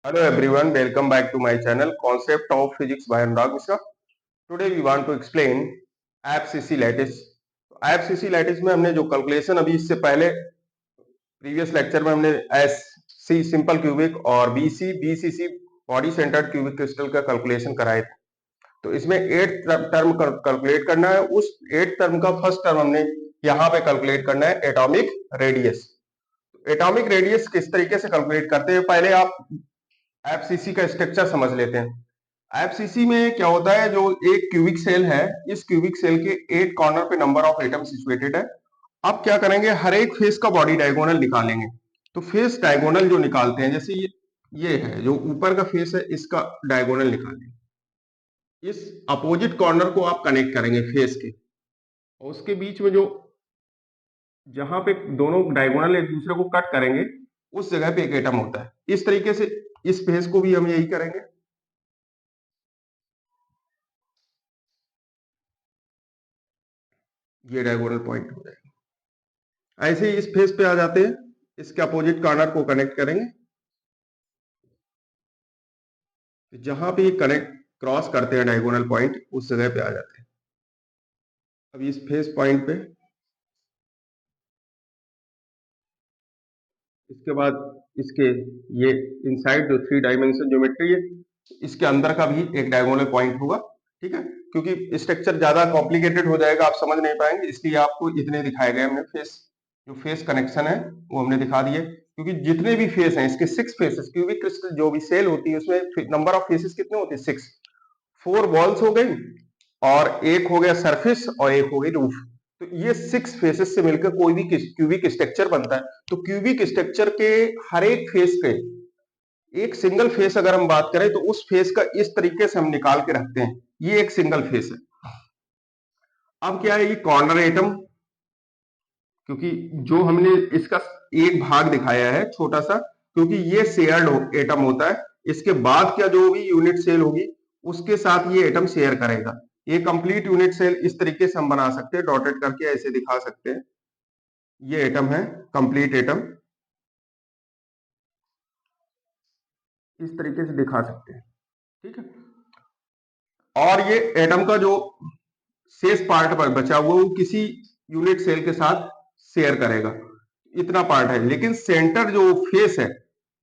Hello everyone, welcome back to my channel Concept of Physics by Anurag Mishra. Today we want to explain FCC lattice. FCC lattice में हमने जो calculation अभी इससे पहले previous lecture में हमने S C simple cubic और BCC body centred cubic crystal का कैलकुलेशन कराए थे। तो इसमें 8th टर्म कैलकुलेट करना है। उस 8th टर्म का फर्स्ट टर्म हमने यहाँ पे कैलकुलेट करना है एटॉमिक रेडियस। एटॉमिक रेडियस किस तरीके से कैलकुलेट करते हैं, पहले आप एफसीसी का स्ट्रक्चर समझ लेते हैं। एफसीसी में क्या होता है, जो एक क्यूबिक सेल है, इस क्यूबिक सेल के 8 कॉर्नर पे नंबर ऑफ एटम सिचुएटेड है। अब क्या करेंगे, हर एक फेस का बॉडी डायगोनल निकालेंगे। तो फेस डायगोनल जो निकालते हैं, जैसे ये है जो ऊपर का फेस है, इसका डायगोनल निकालेंगे। इस अपोजिट कॉर्नर को आप कनेक्ट करेंगे फेस के, और उसके बीच में जो जहां पे दोनों डायगोनल एक दूसरे को कट करेंगे उस जगह पे एक एटम होता है। इस तरीके से इस फेस को भी हम यही करेंगे। ये डायगोनल पॉइंट हो जाएगा। ऐसे ही इस फेस पे आ जाते हैं, इसके अपोजिट कॉर्नर को कनेक्ट करेंगे। जहां पे ये कनेक्ट क्रॉस करते हैं डायगोनल पॉइंट, उस जगह पे आ जाते हैं। अब इस फेस पॉइंट पे, इसके बाद इसके ये इनसाइड जो 3 डायमेंशन ज्योमेट्री है, इसके अंदर का भी एक डायगोनल पॉइंट होगा। ठीक है, क्योंकि स्ट्रक्चर ज्यादा कॉम्प्लिकेटेड हो जाएगा, आप समझ नहीं पाएंगे, इसलिए आपको इतने दिखाए गए हमने फेस। जो फेस कनेक्शन है वो हमने दिखा दिए, क्योंकि जितने भी फेस हैं इसके 6 फेसेस, क्यूबिक क्रिस्टल जो भी सेल होती है उसमें नंबर ऑफ फेसेस कितने होते हैं, 6। 4 वॉल्स हो गई, और एक हो गया सरफेस, और एक हो गई रूफ। तो ये 6 फेसेस से मिलकर कोई भी क्यूबिक स्ट्रक्चर बनता है। तो क्यूबिक स्ट्रक्चर के हर एक फेस पे एक सिंगल फेस अगर हम बात करें, तो उस फेस का इस तरीके से हम निकाल के रखते हैं। ये एक सिंगल फेस है। अब क्या है, ये कॉर्नर एटम, क्योंकि जो हमने इसका एक भाग दिखाया है छोटा सा, क्योंकि ये शेयर्ड एटम होता है। इसके बाद क्या जो भी यूनिट सेल होगी उसके साथ ये एटम शेयर करेगा। ये कंप्लीट यूनिट सेल इस तरीके से हम बना सकते हैं, डॉटेड करके ऐसे दिखा सकते हैं। ये एटम है, कंप्लीट एटम, इस तरीके से दिखा सकते हैं। ठीक है, और ये एटम का जो शेष पार्ट पर बचा हुआ वो किसी यूनिट सेल के साथ शेयर करेगा, इतना पार्ट है। लेकिन सेंटर जो फेस है,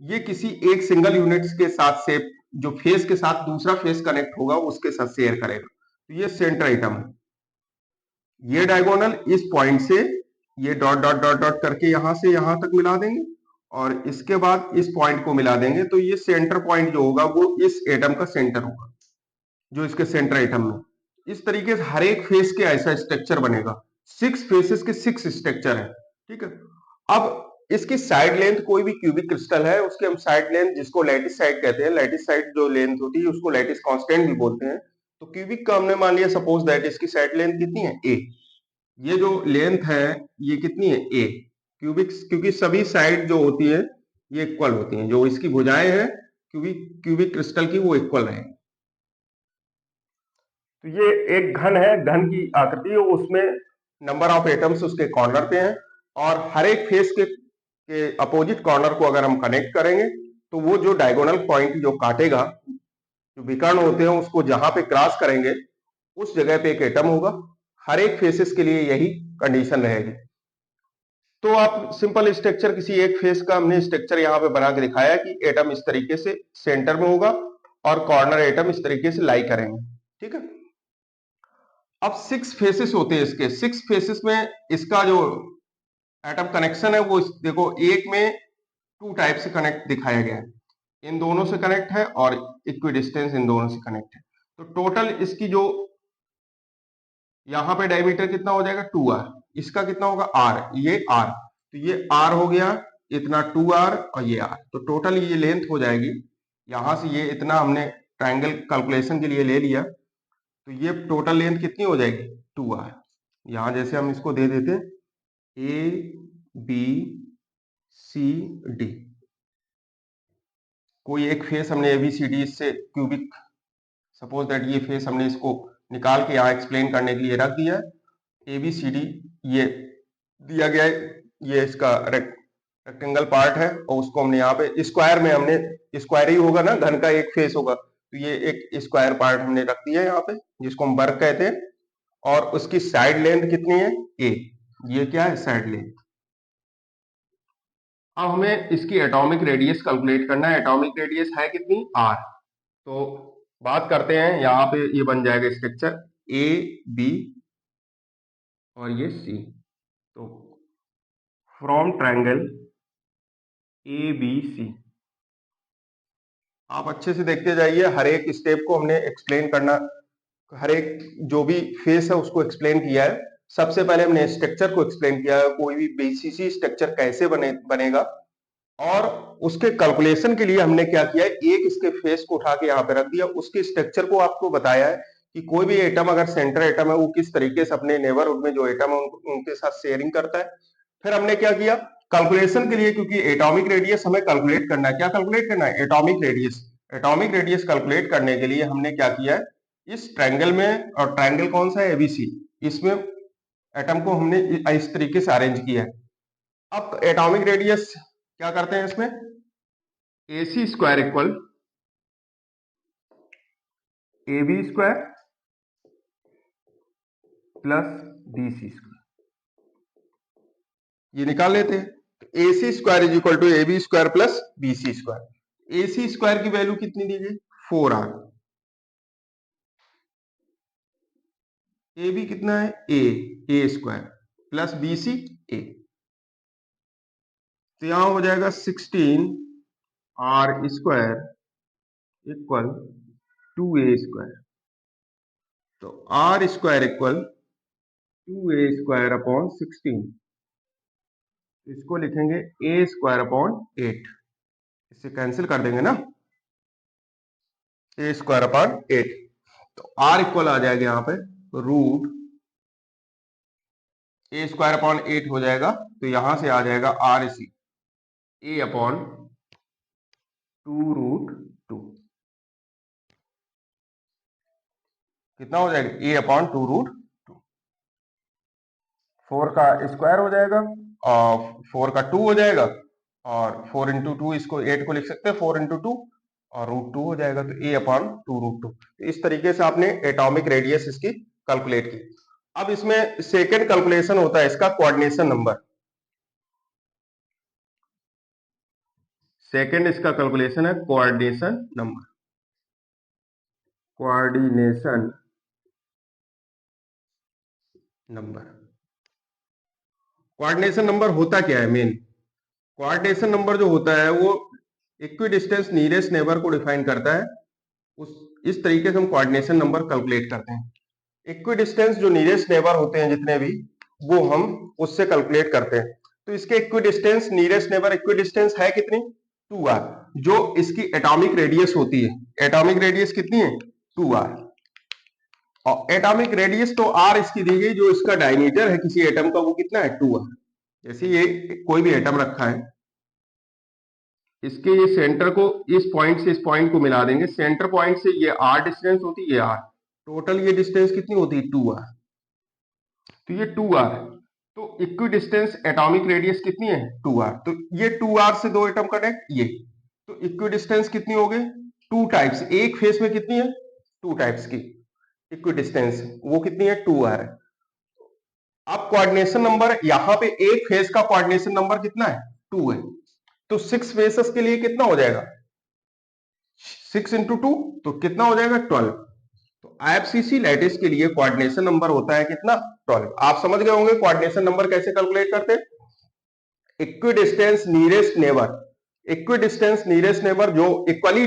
ये किसी एक सिंगल यूनिट के साथ से, जो फेस के साथ दूसरा फेस कनेक्ट होगा उसके साथ शेयर करेगा। तो ये सेंटर आइटम है। ये डायगोनल इस पॉइंट से ये डॉट डॉट डॉट डॉट करके यहां से यहां तक मिला देंगे, और इसके बाद इस पॉइंट को मिला देंगे। तो ये सेंटर पॉइंट जो होगा वो इस एटम का सेंटर होगा, जो इसके सेंटर एटम में। इस तरीके से हर एक फेस के ऐसा स्ट्रक्चर बनेगा। 6 फेसेस के 6 स्ट्रक्चर है। ठीक है, अब इसकी साइड लेंथ, कोई भी क्यूबिक क्रिस्टल है उसके हम साइड लेंथ, जिसको लैटिस साइड कहते हैं, लैटिस साइड जो लेंथ होती है उसको लैटिस कांस्टेंट भी बोलते हैं। तो क्यूबिक का हमने मान लिया, सपोज दैट इसकी साइड लेंथ कितनी है, ए। ये जो लेंथ है ये कितनी है, ए क्यूबिक, क्योंकि सभी साइड जो होती है ये इक्वल होती हैं। जो इसकी भुजाएं हैं क्यूबिक क्यूबिक क्रिस्टल की, वो इक्वल रहेंगी। तो ये एक घन है, घन की आकृति है, उसमें नंबर ऑफ एटम्स उसके कॉर्नर पे हैं, और हर एक फेस के अपोजिट कॉर्नर को अगर हम कनेक्ट करेंगे, तो वो जो डायगोनल पॉइंट जो काटेगा, जो विकर्ण होते हैं उसको जहां पे क्रॉस करेंगे उस जगह पे एक एटम होगा। हर एक फेसेस के लिए यही कंडीशन रहेगी। तो आप सिंपल स्ट्रक्चर, किसी एक फेस का हमने स्ट्रक्चर यहाँ पे बना के दिखाया कि एटम इस तरीके से सेंटर में होगा, और कॉर्नर एटम इस तरीके से लाई करेंगे। ठीक है, अब 6 फेसेस होते हैं इसके। 6 फेसेस में इसका जो एटम कनेक्शन है वो देखो, एक में 2 टाइप से कनेक्ट दिखाया गया है। इन दोनों से कनेक्ट है, और इक्वी डिस्टेंस इन दोनों से कनेक्ट है। तो टोटल इसकी जो यहाँ पे डायमीटर कितना हो जाएगा, 2r। इसका कितना होगा, r, ये r। तो ये r हो गया इतना, 2r, और ये r। तो टोटल ये लेंथ हो जाएगी, यहां से ये इतना हमने ट्राइंगल कैलकुलेशन के लिए ले लिया। तो ये टोटल लेंथ कितनी हो जाएगी, 2r। यहां जैसे हम इसको दे देते ए बी सी डी, कोई एक फेस हमने ए बी सी डी इससे क्यूबिक, सपोज दैट ये फेस हमने इसको निकाल के यहाँ एक्सप्लेन करने के लिए रख दिया। ए बी सी डी ये दिया गया है, ये इसका रेक्टेंगल पार्ट है और उसको हमने यहाँ पे स्क्वायर में हमने, स्क्वायर ही होगा ना, घन का एक फेस होगा, तो ये एक स्क्वायर पार्ट हमने रख दिया है यहाँ पे, जिसको हम वर्ग कहते हैं। और उसकी साइड लेंथ कितनी है, ए, ये क्या है, साइड लेंथ। अब हमें इसकी एटॉमिक रेडियस कैलकुलेट करना है। एटॉमिक रेडियस है कितनी, आर। तो बात करते हैं, यहाँ पे ये बन जाएगा स्ट्रक्चर ए बी और ये सी। तो from triangle A B C, आप अच्छे से देखते जाइए, हर एक स्टेप को हमने एक्सप्लेन करना, हर एक जो भी फेस है उसको एक्सप्लेन किया है। सबसे पहले हमने स्ट्रक्चर को एक्सप्लेन किया है, कोई भी बीसीसी स्ट्रक्चर कैसे बनेगा, और उसके कैलकुलेशन के लिए हमने क्या किया है, एक इसके फेस को उठा के यहाँ पे रख दिया, उसके स्ट्रक्चर को आपको बताया है कि कोई भी एटम अगर सेंटर एटम है वो किस तरीके से अपने नेबरहुड में जो एटम है उनके साथ शेयरिंग करता है। फिर हमने क्या किया कैलकुलेशन के लिए, क्योंकि एटॉमिक रेडियस हमें कैलकुलेट करना है। क्या कैलकुलेट करना है, atomic radius. Atomic radius calculate करने के लिए हमने क्या किया है, इस ट्रायंगल में, और ट्रायंगल कौन सा है, एबीसी, इसमें एटम को हमने इस तरीके से अरेंज किया है। अब एटॉमिक रेडियस क्या करते हैं इसमें, A C square equal A B square plus B C square, ये निकाल लेते हैं। A C square is equal to A B square plus B C square. A C square की वैल्यू कितनी दी गई, 4r। ए बी कितना है, A square plus B C A, तो यहां हो जाएगा 16r square equal 2a square. तो r square equal 2a square upon 16, इसको लिखेंगे a स्क्वायर अपॉन 8, इससे कैंसिल कर देंगे ना, a स्क्वायर अपॉन 8। तो r इक्वल आ जाएगा यहाँ पे रूट a स्क्वायर अपॉन 8 हो जाएगा, तो यहां से आ जाएगा r सी a अपॉन 2√2, कितना हो जाएगा, a अपॉन 2√2। 4 का स्क्वायर हो जाएगा और 4 का 2 हो जाएगा, और 4 इंटू 2, इसको 8 को लिख सकते हैं 4 इंटू 2, और √2 हो जाएगा, तो a अपॉन 2√2। इस तरीके से आपने एटॉमिक रेडियस इसकी कैलकुलेट की। अब इसमें सेकेंड कैलकुलेशन होता है इसका कोऑर्डिनेशन नंबर। सेकेंड इसका कैलकुलेशन है coordination number. Coordination number, coordination number होता क्या है, मेन कोऑर्डिनेशन नंबर जो होता है वो इक्विडिस्टेंस नियरेस्ट नेबर को डिफाइन करता है। इस तरीके से हम कोऑर्डिनेशन नंबर कैलकुलेट करते हैं। इक्विडिस्टेंस जो नियरेस्ट नेबर होते हैं जितने भी, वो हम उससे कैलकुलेट करते हैं। तो इसके इक्विडिस्टेंस नियरेस्ट नेबर, इक्विडिस्टेंस है कितनी, 2r, जो इसकी एटॉमिक रेडियस होती है। एटॉमिक रेडियस कितनी है, 2r। और एटॉमिक रेडियस तो r इसकी दी गई, जो इसका डायमीटर है किसी एटम का वो कितना है, 2r। जैसे ये कोई भी एटम रखा है, इसके ये सेंटर को इस पॉइंट से इस पॉइंट को मिला देंगे, सेंटर पॉइंट से ये r डिस्टेंस होती है, ये r, टोटल ये डिस्टेंस कितनी होती है, 2r। तो ये 2r, तो इक्वी डिस्टेंस एटॉमिक रेडियस कितनी है, 2r। तो ये 2r से दो एटम कनेक्ट, ये, तो इक्वी डिस्टेंस कितनी हो गई, 2 टाइप्स, एक फेस में कितनी है, 2 टाइप्स की इक्वी डिस्टेंस, वो कितनी है, 2r है। अब कोऑर्डिनेशन नंबर, यहां पे एक फेस का कोऑर्डिनेशन नंबर कितना है, 2 है, तो 6 फेसेस के लिए कितना हो जाएगा, 6 इंटू 2, तो कितना हो जाएगा, 12। तो आईएफसीसी लैटिस के लिए कोऑर्डिनेशन नंबर होता है कितना, 12। आप समझ गए होंगे कोऑर्डिनेशन नंबर कैसे कैलकुलेट करते हैं। Equidistance nearest neighbour, equidistance nearest neighbour जो इक्वली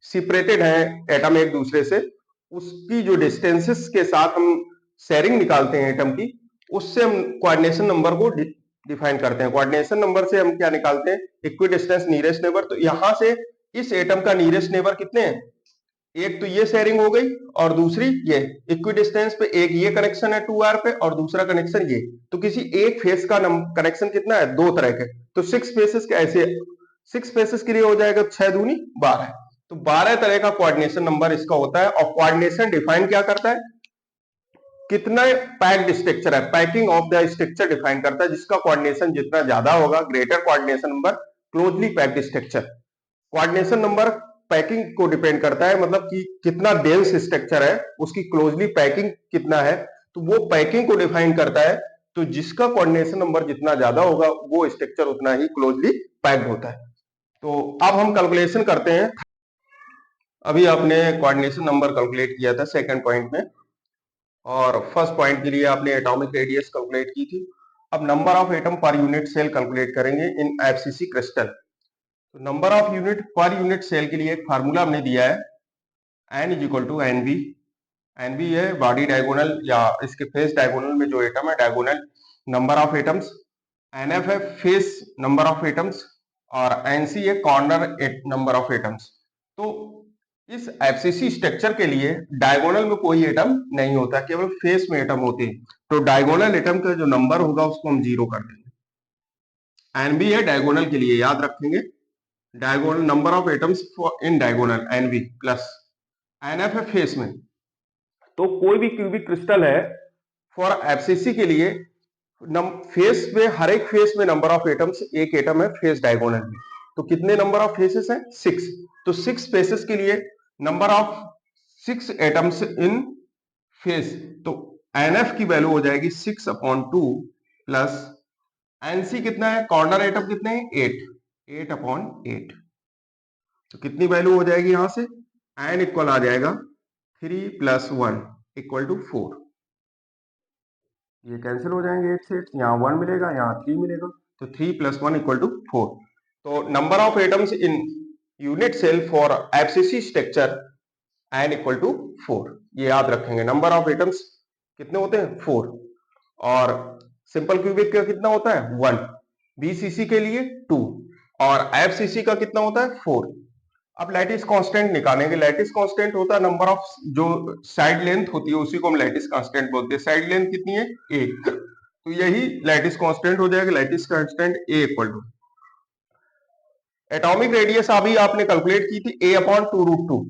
सेपरेटेड है एटम एक दूसरे से, उसकी जो डिस्टेंसेस के साथ हम शेयरिंग निकालते हैं एटम की, उससे हम कोऑर्डिनेशन नंबर को डिफाइन करते हैं। कोऑर्डिनेशन नंबर से हम क्या निकालते हैं, इक्विडिस्टेंस नियरेस्ट नेबर। तो यहां से इस एटम का नियरेस्ट नेबर कितने हैं, एक तो ये शेयरिंग हो गई, और दूसरी ये इक्विडिस्टेंस पे एक ये कनेक्शन है 2r पे, और दूसरा कनेक्शन ये। तो किसी एक फेस का कनेक्शन कितना है, 2 तरह के, तो 6 फेसेस के ऐसे 6 फेसेस के लिए हो जाएगा 6 दूनी 12। तो 12 तरह का कोऑर्डिनेशन नंबर इसका होता है। और कोऑर्डिनेशन डिफाइन क्या करता है, कितना पैक्ड स्ट्रक्चर है, packing of the structure define करता है, जिसका कोऑर्डिनेशन जितना ज्यादा होगा, greater coordination number closely packed structure. Coordination number packing को डिपेंड करता है, मतलब कि कितना डेंस स्ट्रक्चर है, उसकी क्लोजली पैकिंग कितना है, तो वो पैकिंग को डिफाइन करता है। तो जिसका कोऑर्डिनेशन नंबर जितना ज्यादा होगा वो स्ट्रक्चर उतना ही क्लोजली पैक्ड होता है। तो अब हम कैलकुलेशन करते हैं। अभी आपने कोऑर्डिनेशन नंबर कैलकुलेट किया था सेकंड पॉइंट में, और फर्स्ट पॉइंट के लिए आपने एटॉमिक रेडियस कैलकुलेट की थी। अब number of atom per unit cell calculate करेंगे इन एफसीसी क्रिस्टल। तो number of unit per unit cell के लिए एक फार्मूला हमने दिया है, n is equal to N V. N V है बॉडी डायगोनल या इसके फेस डायगोनल में जो एटम है, diagonal number of atoms. N F है फेस नंबर ऑफ एटम्स, और एन सी है कॉर्नर नंबर ऑफ एटम्स। तो इस एफसीसी स्ट्रक्चर के लिए डायगोनल में कोई एटम नहीं होता, केवल फेस में एटम होते हैं। तो डायगोनल एटम का जो नंबर होगा उसको हम 0 कर देंगे। एन बी है डायगोनल के लिए, याद रखेंगे, diagonal number of atoms in diagonal N B plus N F है फेस में। तो कोई भी क्यूबिक क्रिस्टल है फॉर एफसीसी के लिए फेस में, हर एक फेस में नंबर ऑफ एटम्स, एक एटम है फेस डायगोनल में। तो कितने नंबर ऑफ फेसेस हैं? 6। तो 6 फेसेस के लिए number of 6 atoms in face, तो एनएफ की वैल्यू हो जाएगी 6/2 प्लस एनसी कितना है, कॉर्नर एटम कितने हैं, 8/8। तो कितनी वैल्यू हो जाएगी यहां से, एन इक्वल आ जाएगा 3 + 1 = 4। ये कैंसिल हो जाएंगे 8 से 8, यहाँ 1 मिलेगा, यहाँ 3 मिलेगा, तो 3 + 1 = 4। तो number of atoms in unit cell for FCC structure n = 4। ये याद रखेंगे, नंबर ऑफ एटम्स कितने होते हैं, 4। और सिंपल क्यूबिक का कितना होता है, 1। बीसीसी के लिए 2, और एफसीसी का कितना होता है, 4। अब लैटिस कांस्टेंट निकालेंगे। लैटिस कांस्टेंट होता है नंबर ऑफ जो साइड लेंथ होती है, उसी को हम लैटिस कांस्टेंट बोलते हैं। साइड लेंथ कितनी है, 1, तो यही लैटिस कांस्टेंट हो जाएगा। Lattice constant A = atomic radius अभी आपने कैलकुलेट की थी A/2√2।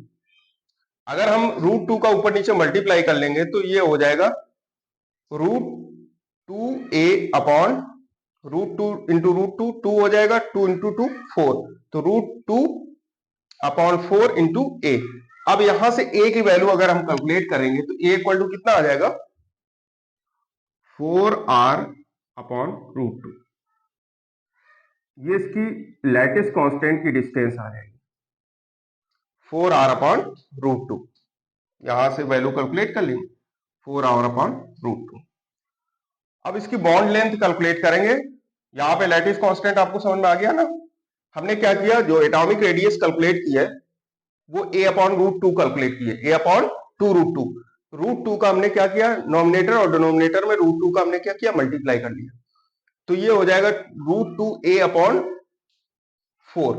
अगर हम √2 का ऊपर नीचे मल्टीप्लाई कर लेंगे तो ये हो जाएगा √2A/√2 इंटू √2, 2 हो जाएगा, 2 × 2 4, तो √2/4 इंटू A। अब यहां से A की वैल्यू अगर हम कैलकुलेट करेंगे तो A = कितना आ जाएगा, 4R/√2। ये इसकी लैटिस कांस्टेंट की डिस्टेंस आ जाएगी, 4R/√2। यहां से वैल्यू कैलकुलेट कर लेंगे, 4R/√2। अब इसकी बॉन्ड लेंथ कैलकुलेट करेंगे। यहाँ पे लैटिस कांस्टेंट आपको समझ में आ गया ना। हमने क्या किया, जो एटॉमिक रेडियस कैलकुलेट की है वो A/√2 कैलकुलेट की है, A/2√2। √2 का हमने क्या किया, नॉमिनेटर और डिनोमिनेटर में √2 का हमने क्या किया, मल्टीप्लाई कर लिया। तो ये हो जाएगा √2A/4।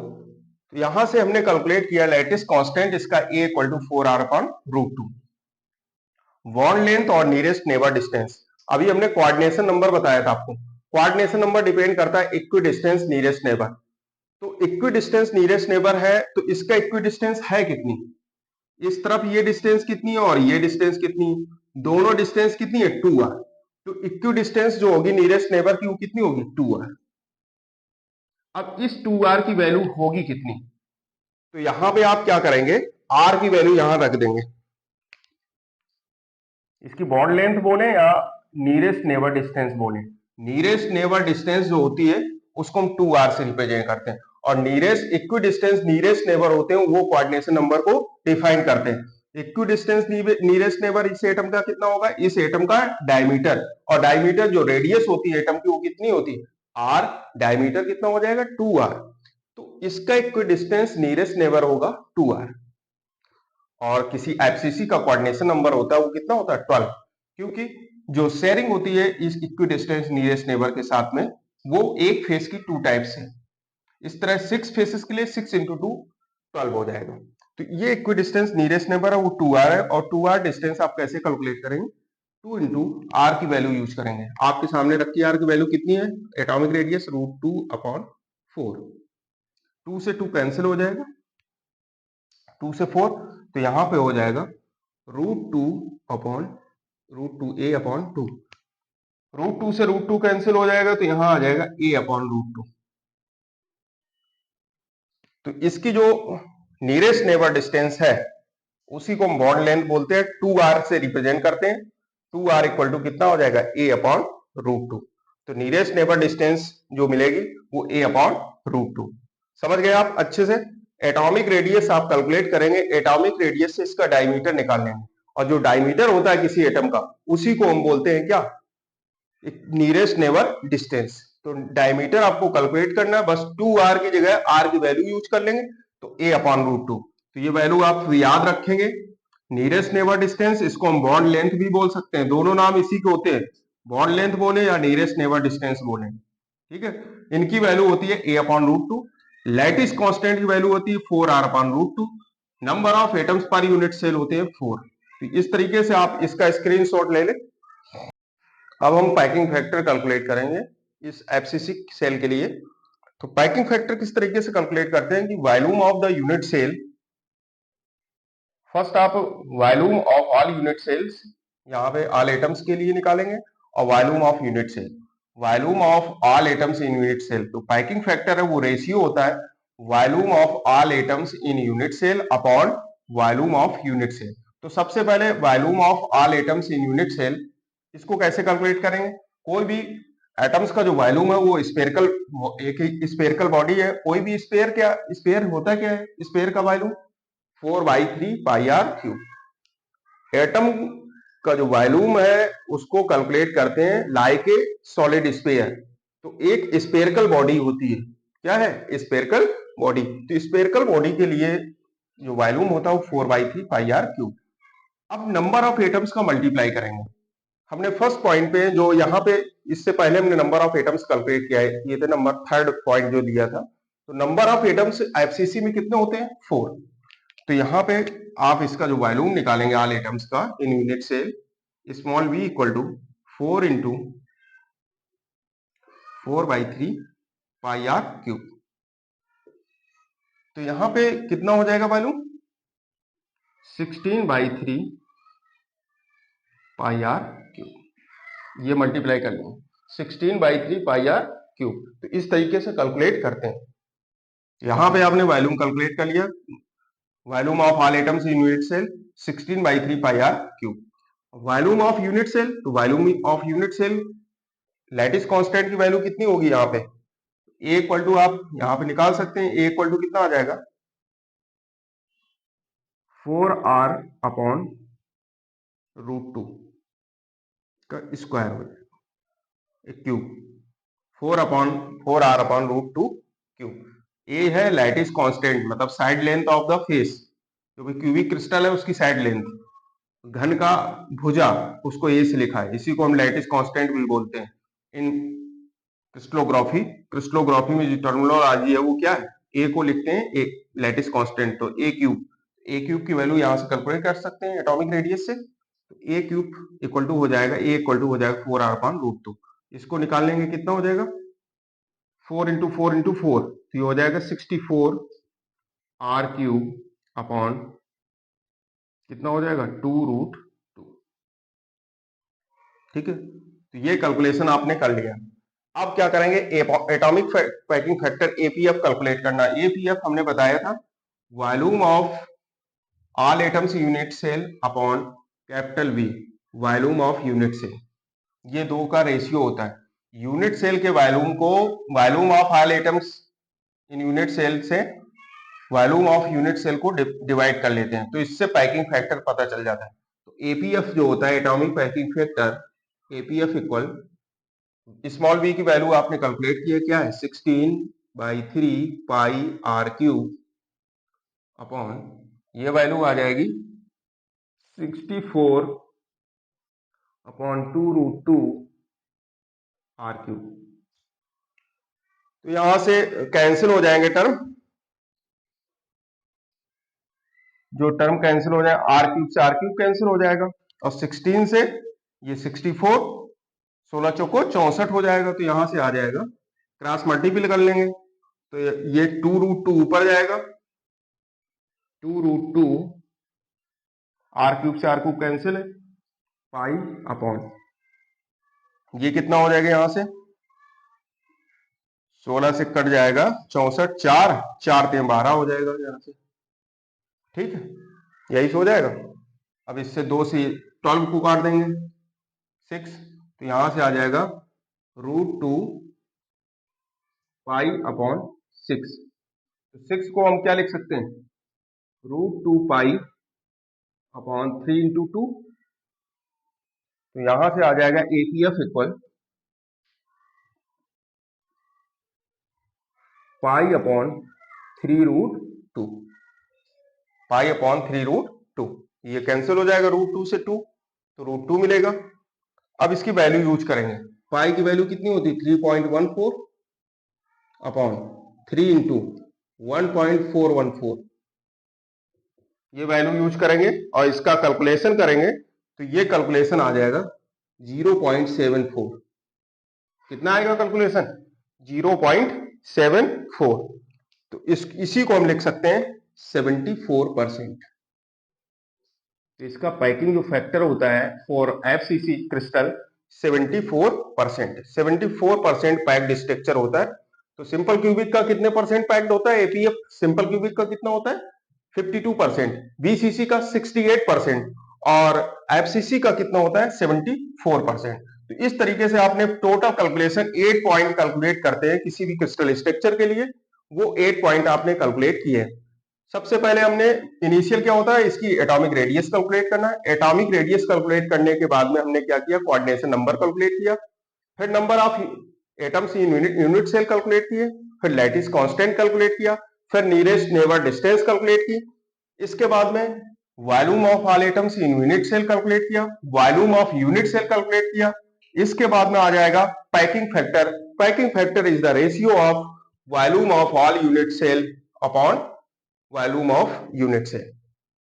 तो यहां से हमने कैलकुलेट किया लैटिस कांस्टेंट, इसका A = 4R/√2। बॉन्ड लेंथ और नियरेस्ट नेबर डिस्टेंस, अभी हमने कोऑर्डिनेशन नंबर बताया था आपको। कोऑर्डिनेशन नंबर डिपेंड करता है इक्वी डिस्टेंस नियरेस्ट नेबर। तो इक्वी डिस्टेंस नियरेस्ट नेबर है, तो इसका इक्वी डिस्टेंस है कितनी, इस तरफ ये डिस्टेंस कितनी है और ये डिस्टेंस कितनी है, दोनों डिस्टेंस कितनी है, 2R। तो इक्वी डिस्टेंस जो होगी नियरेस्ट नेबर की वो कितनी होगी, 2R। अब इस 2R की वैल्यू होगी कितनी, तो यहां पे आप क्या करेंगे, R की वैल्यू यहां रख देंगे। इसकी बॉन्ड लेंथ बोले या नियरेस्ट नेबर डिस्टेंस बोले, नियरेस्ट नेबर डिस्टेंस जो होती है उसको हम 2R से रिप्रेजेंट करते हैं, और nearest equi distance nearest neighbour होते हैं वो कोऑर्डिनेशन नंबर को डिफाइन करते हैं। इक्वी डिस्टेंस नियरेस्ट नेबर इस एटम का कितना होगा, इस एटम का डायमीटर, और डायमीटर जो रेडियस होती है एटम की वो कितनी होती है, R। डायमीटर कितना हो जाएगा, 2R। तो इसका इक्वी डिस्टेंस नियरेस्ट नेबर होगा 2R। और किसी एफसीसी का कोऑर्डिनेशन नंबर होता है वो कितना होता है, 12, क्योंकि जो शेयरिंग होती है इस इक्वी डिस्टेंस नियरेस्ट नेबर के साथ में वो एक फेस की 2 टाइप्स है। इस तरह 6 फेसेस के लिए 6 × 2 12 हो जाएगा। तो ये इक्वी डिस्टेंस नियरेस्ट नेबर है वो 2R है, और 2R डिस्टेंस आप कैसे कैलकुलेट करेंगे, 2 × R की वैल्यू यूज करेंगे। आपके सामने रखी R की वैल्यू कितनी है, एटॉमिक रेडियस √2/4। 2 से 2 कैंसिल हो जाएगा, 2 से 4, तो यहां पे हो जाएगा √2/4 √2 a/2। √2 से √2 कैंसिल हो जाएगा तो यहां आ जाएगा a/√2। तो इसकी जो नियरेस्ट नेबर डिस्टेंस है उसी को हम बॉन्ड लेंथ बोलते हैं, 2r से रिप्रेजेंट करते हैं। 2r इक्वल टू कितना हो जाएगा, a/√2। तो नियरेस्ट नेबर डिस्टेंस जो मिलेगी वो a/√2। समझ गए आप अच्छे से। एटॉमिक रेडियस आप कैलकुलेट करेंगे, एटॉमिक रेडियस से इसका डायमीटर निकाल लेंगे, और जो डायमीटर होता है किसी एटम का उसी को हम बोलते हैं क्या, नियरेस्ट नेबर डिस्टेंस। तो डायमीटर आपको कैलकुलेट करना है, बस 2r की जगह r की वैल्यू यूज कर लेंगे तो a/√2। तो ये वैल्यू आप याद रखेंगे। नियरेस्ट नेबर डिस्टेंस, इसको हम बॉन्ड लेंथ भी बोल सकते हैं, दोनों नाम इसी के होते हैं, बॉन्ड लेंथ बोले या नियरेस्ट नेबर डिस्टेंस बोले, ठीक है। इनकी वैल्यू होती है a/√2। लैटिस कांस्टेंट की वैल्यू होती है 4r/√2। Number of atoms per unit cell होते हैं 4। तो इस तरीके से आप इसका स्क्रीनशॉट ले लें। अब हम पैकिंग फैक्टर कैलकुलेट करेंगे इस एफसीसी सेल के लिए। तो पैकिंग फैक्टर किस तरीके से कैलकुलेट करते हैं कि volume of the unit cell, first आप volume of all unit cells यहाँ पे ऑल एटम्स के लिए निकालेंगे, और volume of unit cell, volume of all atoms in unit cell. तो पैकिंग फैक्टर है वो रेशियो होता है volume of all atoms in unit cell upon volume of unit cell. तो सबसे पहले volume of all atoms in unit cell, इसको कैसे कैलकुलेट करेंगे। कोई भी एटम्स का जो वॉल्यूम है वो स्फेरिकल, एक ही स्फेरिकल बॉडी है, कोई भी स्फेयर, क्या स्फेयर होता क्या है, स्फेयर का वॉल्यूम 4/3 πr³। एटम का जो वॉल्यूम है उसको कैलकुलेट करते हैं लाइक ए सॉलिड स्फेयर। तो एक स्फेरिकल बॉडी होती है, क्या है, स्फेरिकल बॉडी। तो स्फेरिकल बॉडी के लिए जो वॉल्यूम होता है वो 4/3 πr³। अब नंबर ऑफ एटम्स का मल्टीप्लाई करेंगे। हमने फर्स्ट पॉइंट पे जो यहाँ पे, इससे पहले हमने नंबर ऑफ एटम्स कैलकुलेट किया है, ये था नंबर थर्ड पॉइंट जो दिया था। तो नंबर ऑफ एटम्स एफसीसी में कितने होते हैं, 4। तो यहाँ पे आप इसका जो वॉल्यूम निकालेंगे ऑल एटम्स का in unit cell, small v equal to 4 into 4/3 πr³। तो यहाँ पे कितना हो जाएगा वॉल्यूम, 16/3 πr³। ये मल्टीप्लाई कर लेंगे 16/3 πr³। तो इस तरीके से कैलकुलेट करते हैं। यहाँ पे आपने वॉल्यूम कैलकुलेट कर लिया, volume of all atoms in unit cell 16/3 πr³। Volume of unit cell, तो volume of unit cell lattice constant की वैल्यू कितनी होगी यहाँ पे, ए इक्वल टू, आप यहाँ पे निकाल सकते हैं, ए इक्वल टू कितना आ जाएगा, 4r/√2 का स्क्वायर हो जाएगा, क्यूब, 4r/√2 क्यूब। ए है लैटिस कांस्टेंट, मतलब side length of the face, जो भी क्यूबिक क्रिस्टल है उसकी साइड लेंथ, घन का भुजा, उसको ए से लिखा है, इसी को हम लैटिस कांस्टेंट भी बोलते हैं इन क्रिस्टलोग्राफी। क्रिस्टलोग्राफी में जो टर्मिनोलॉजी है वो क्या है, ए को लिखते हैं ए लैटिस कांस्टेंट। तो ए क्यूब की वैल्यू यहाँ से कैलकुलेट कर सकते हैं एटॉमिक रेडियस से। तो ए क्यूब इक्वल टू हो जाएगा, ए इक्वल टू हो जाएगा 4r/√2। इसको निकाल लेंगे, कितना हो जाएगा, 4 इंटू 4 इंटू 4, तो ये हो जाएगा 64r³ अपॉन कितना हो जाएगा, 2√2। ठीक है, तो ये कैलकुलेशन आपने कर लिया। अब क्या करेंगे, atomic packing factor APF calculate करना। एपीएफ हमने बताया था volume of all atoms unit cell upon capital V, volume of unit cell. ये दो का रेशियो होता है। यूनिट सेल के वॉल्यूम को volume of all atoms in unit cell से वॉल्यूम ऑफ यूनिट सेल को डिवाइड कर लेते हैं, तो इससे पैकिंग फैक्टर पता चल जाता है। तो एपीएफ जो होता है atomic packing factor, APF equal, small V की वैल्यू आपने कैलकुलेट की है, क्या है, 16/3 πr³ अपॉन, ये वैल्यू आ जाएगी 64/2√2 r³। तो यहां से कैंसिल हो जाएंगे टर्म, जो टर्म कैंसिल हो जाए, r³ से r³ कैंसिल हो जाएगा, और 16 से ये 64, 16 चौको 64 हो जाएगा। तो यहां से आ जाएगा, क्रॉस मल्टीपल कर लेंगे तो ये 2√2 ऊपर जाएगा, 2√2, r³ से r³ कैंसिल है, पाई अपॉन, ये कितना हो जाएगा यहां से 16 से कट जाएगा 64, 4 3 12 हो जाएगा यहां से, ठीक है, यही से हो जाएगा। अब इससे 2 से 12 को काट देंगे 6, तो यहां से आ जाएगा √2 पाई अपॉन 6। तो 6 को हम क्या लिख सकते हैं, √2 पाई अपॉन 3 इंटू 2। तो यहां से आ जाएगा APF equal pi upon 3√2, pi upon 3√2। ये कैंसिल हो जाएगा √2 से 2, तो √2 मिलेगा। अब इसकी वैल्यू यूज करेंगे, पाई की वैल्यू कितनी होती है 3.14 अपॉन 3 इंटू 1.414, ये वैल्यू यूज करेंगे और इसका कैलकुलेशन करेंगे तो ये कैलकुलेशन आ जाएगा 0.74। कितना आएगा कैलकुलेशन 0.74। तो इसी को हम लिख सकते हैं 74%। तो इसका पैकिंग जो फैक्टर होता है for FCC crystal 74%, 74% packed structure होता है। तो सिंपल क्यूबिक का कितने परसेंट पैक्ड होता है, एपीएफ सिंपल क्यूबिक का कितना होता है 52%, बीसीसी का 68% और एफसीसी का कितना होता है 74%। तो इस तरीके से आपने टोटल कैलकुलेशन 8 पॉइंट कैलकुलेट करते हैं किसी भी क्रिस्टल स्ट्रक्चर के लिए, वो 8 पॉइंट आपने कैलकुलेट किए। सबसे पहले हमने इनिशियल क्या होता है इसकी एटॉमिक रेडियस कैलकुलेट करना है। एटॉमिक रेडियस कैलकुलेट करने के बाद में हमने क्या किया, कोऑर्डिनेशन नंबर कैलकुलेट किया, फिर number of atoms in unit cell calculate किए, फिर लैटिस कांस्टेंट कैलकुलेट किया, फिर नियरेस्ट नेबर डिस्टेंस कैलकुलेट की। इसके बाद में volume of all atoms in unit cell calculate किया, volume of unit cell calculate किया। इसके बाद में आ जाएगा packing factor. Packing factor is the ratio of volume of all unit cell upon volume of unit cell.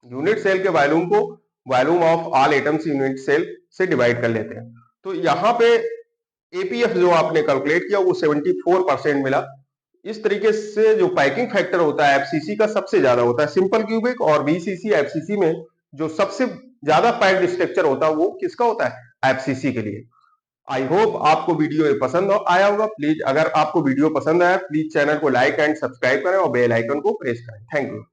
Unit cell के volume को volume of all atoms unit cell से divide कर लेते हैं। तो यहाँ पे एपीएफ जो आपने कैलकुलेट किया वो 74% मिला। इस तरीके से जो पैकिंग फैक्टर होता है एफसीसी का सबसे ज्यादा होता है सिंपल क्यूबिक, और बीसीसी एफसीसी में जो सबसे ज्यादा पैक्ड स्ट्रक्चर होता है वो किसका होता है एफसीसी के लिए। आई होप आपको वीडियो पसंद आया होगा। प्लीज अगर आपको वीडियो पसंद आया प्लीज चैनल को लाइक एंड सब्सक्राइब करें और बेल आइकन को प्रेस करें। Thank you.